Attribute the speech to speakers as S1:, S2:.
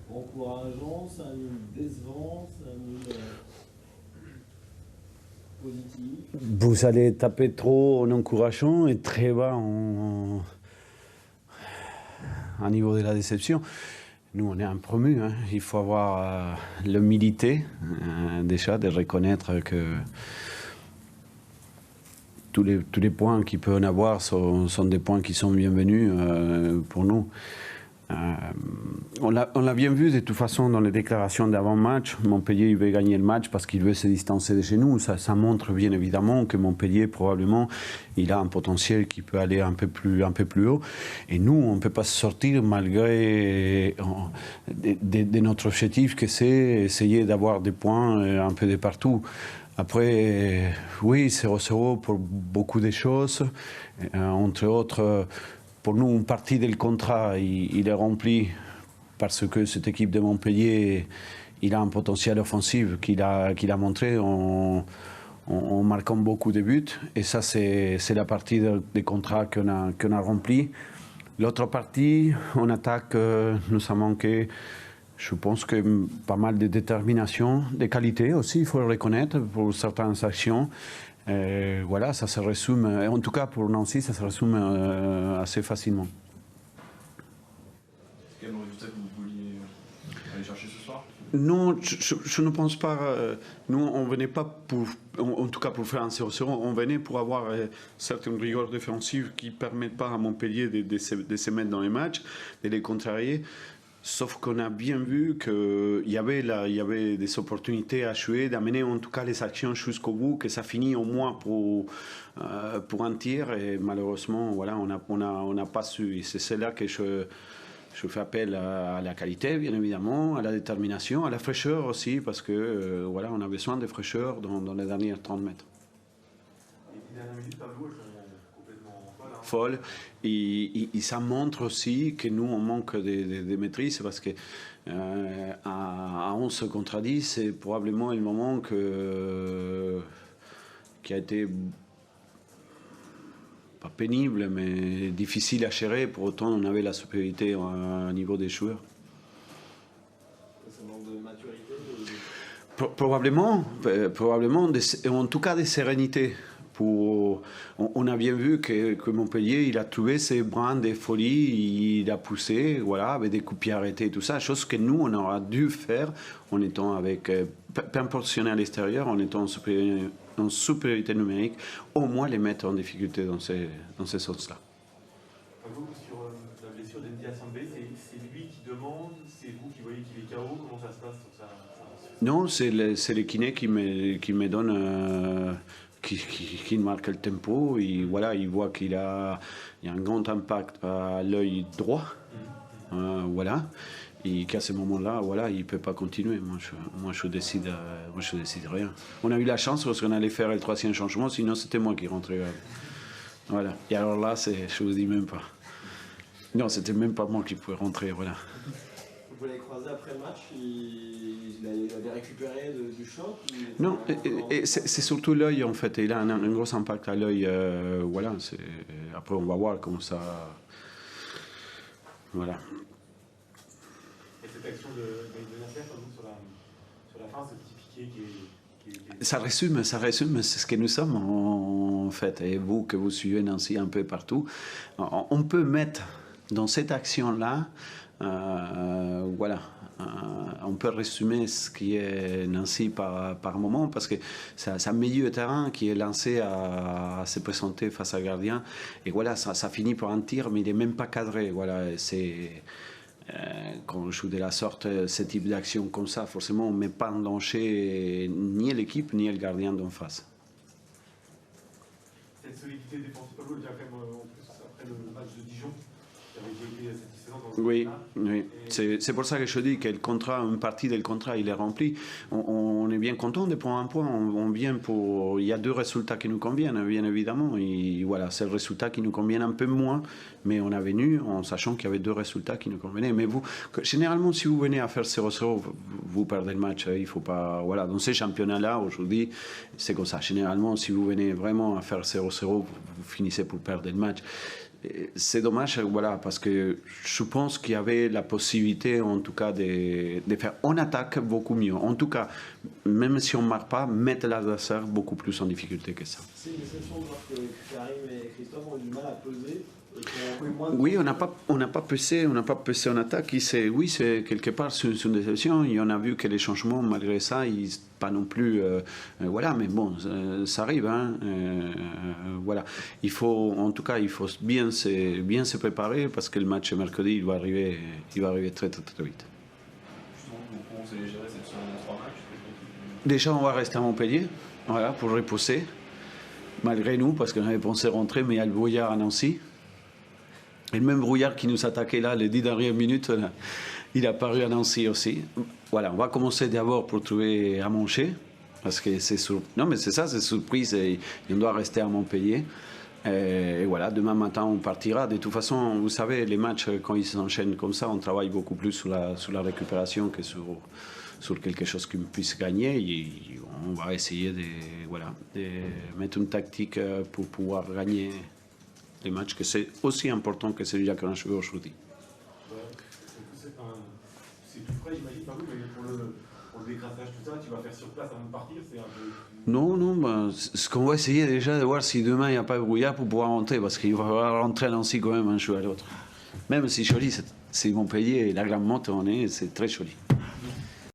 S1: encourageant, c'est un nul décevant, c'est un nul positif.
S2: Vous allez taper trop en encourageant et très bas à niveau de la déception. Nous, on est un promu. Hein. Il faut avoir l'humilité, déjà, de reconnaître que tous les points qu'il peut en avoir sont des points qui sont bienvenus pour nous. On l'a bien vu de toute façon dans les déclarations d'avant-match. Montpellier il veut gagner le match parce qu'il veut se distancer de chez nous. Ça montre bien évidemment que Montpellier probablement il a un potentiel qui peut aller un peu plus haut. Et nous on ne peut pas sortir malgré de notre objectif que c'est essayer d'avoir des points un peu de partout. Après, oui, 0-0 pour beaucoup de choses, entre autres. Pour nous, une partie du contrat, il est rempli parce que cette équipe de Montpellier, il a un potentiel offensif qu'il a montré en marquant beaucoup de buts. Et ça, c'est la partie des contrats qu'on a rempli. L'autre partie, en attaque, nous a manqué, je pense que pas mal de détermination, de qualité aussi, il faut le reconnaître, pour certaines actions. Voilà, ça se résume, en tout cas pour Nancy, ça se résume assez facilement.
S3: Quel est le résultat que vous vouliez aller chercher ce soir?
S2: Non, je ne pense pas. Nous, on ne venait pas pour, en tout cas pour faire un 0-0, on venait pour avoir certaines rigueurs défensives qui ne permettent pas à Montpellier de se mettre dans les matchs, de les contrarier. Sauf qu'on a bien vu qu'il y avait des opportunités à jouer, d'amener en tout cas les actions jusqu'au bout, que ça finit au moins pour un tir. Et malheureusement, voilà, on n'a pas su. Et c'est cela que je fais appel à la qualité, bien évidemment, à la détermination, à la fraîcheur aussi, parce que voilà, on a besoin de fraîcheur dans les dernières 30 mètres.
S3: Les dernières minutes, Pablo, elles sont complètement folles.
S2: Folle. Et ça montre aussi que nous, on manque de maîtrise, parce que à 11 contre 10, c'est probablement le moment qui a été pas pénible, mais difficile à gérer. Pour autant, on avait la supériorité au niveau des joueurs.
S1: Ça manque de maturité
S2: Probablement, en tout cas de sérénité. On a bien vu que Montpellier, il a trouvé ses brins de folie, il a poussé, voilà, avec des coups de pied arrêtés et tout ça, chose que nous, on aurait dû faire en étant avec, peu importe si on est à l'extérieur, en étant en supériorité numérique, au moins les mettre en difficulté dans ces sens-là.
S3: Pablo, sur la blessure d'Endia Sambé, c'est lui qui demande, c'est vous qui voyez qu'il est KO, comment ça se passe
S2: Non, c'est le kiné qui me donne... qui marque le tempo, et voilà, il voit qu'il y a un grand impact à l'œil droit, voilà, et qu'à ce moment-là, voilà, il ne peut pas continuer. Moi, je décide rien. On a eu la chance parce qu'on allait faire le troisième changement, sinon c'était moi qui rentrais. Voilà. Et alors là, je vous dis même pas. Non, c'était même pas moi qui pouvais rentrer, voilà.
S1: Vous l'avez croisé après le match, il avait récupéré du choc?
S2: Non, et c'est surtout l'œil en fait. Il a un gros impact à l'œil. Voilà, après on va voir comment ça. Voilà.
S3: Et cette action de Nasser, sur la fin, ce petit piqué qui est...
S2: Ça résume c'est ce que nous sommes en fait. Et vous, que vous suivez Nancy un peu partout, on peut mettre dans cette action-là, voilà, on peut résumer ce qui est Nancy par moment, parce que c'est un milieu de terrain qui est lancé à se présenter face à gardien, et voilà, ça finit par un tir, mais il n'est même pas cadré. Voilà, quand on joue de la sorte, ce type d'action comme ça, forcément, on ne met pas en danger ni l'équipe, ni le gardien d'en face.
S3: Cette solidité défensive, Pablo, le dit quand même en plus après le match de Dijon, qui avait été satisfaisant dans ce
S2: Oui,
S3: match-là.
S2: oui. C'est pour ça que je dis que le contrat, une partie du contrat, il est rempli. On est bien content de prendre un point. On vient pour. Il y a deux résultats qui nous conviennent, bien évidemment. Et voilà, c'est le résultat qui nous convient un peu moins, mais on est venu en sachant qu'il y avait deux résultats qui nous convenaient. Mais vous, généralement, si vous venez à faire 0-0, vous perdez le match. Il faut pas. Voilà, dans ces championnats-là, aujourd'hui, c'est comme ça. Généralement, si vous venez vraiment à faire 0-0, vous finissez pour perdre le match. C'est dommage, voilà, parce que je pense qu'il y avait la possibilité, en tout cas, de faire en attaque beaucoup mieux. En tout cas, même si on ne marque pas, mettre l'adversaire beaucoup plus en difficulté que ça.
S1: C'est une déception de voir que Karim et Christophe ont eu du mal à peser. Et qu'on a eu moins de
S2: Oui, on n'a pas pesé en attaque. Oui, c'est quelque part c'est une déception. Et on a vu que les changements, malgré ça, ils pas non plus, voilà. Mais bon, ça arrive. Hein, voilà. En tout cas, il faut bien se préparer parce que le match mercredi, il va arriver très très très vite.
S4: Justement, comment vous allez gérer cette semaine de 3 matchs?
S2: Déjà, on va rester à Montpellier, voilà, pour repousser, malgré nous, parce qu'on avait pensé rentrer, mais il y a le brouillard à Nancy. Et le même brouillard qui nous attaquait là, les 10 dernières minutes, là, il est apparu à Nancy aussi. Voilà, on va commencer d'abord pour trouver à manger, parce que non, mais c'est ça, c'est surprise, et on doit rester à Montpellier. Et voilà, demain matin, on partira. De toute façon, vous savez, les matchs, quand ils s'enchaînent comme ça, on travaille beaucoup plus sur la récupération que sur quelque chose qu'on puisse gagner. Et on va essayer de mettre une tactique pour pouvoir gagner les matchs, que c'est aussi important que celui qu'on a joué aujourd'hui.
S3: C'est tout frais, j'imagine, par vous, mais pour le décrassage, tout ça, tu vas faire sur place avant de partir, c'est un peu...
S2: Non, ce qu'on va essayer déjà de voir si demain il n'y a pas de brouillard pour pouvoir rentrer, parce qu'il va falloir rentrer à Nancy quand même un jour à l'autre. Même si joli, c'est Montpellier et la Grande Motte, c'est très joli.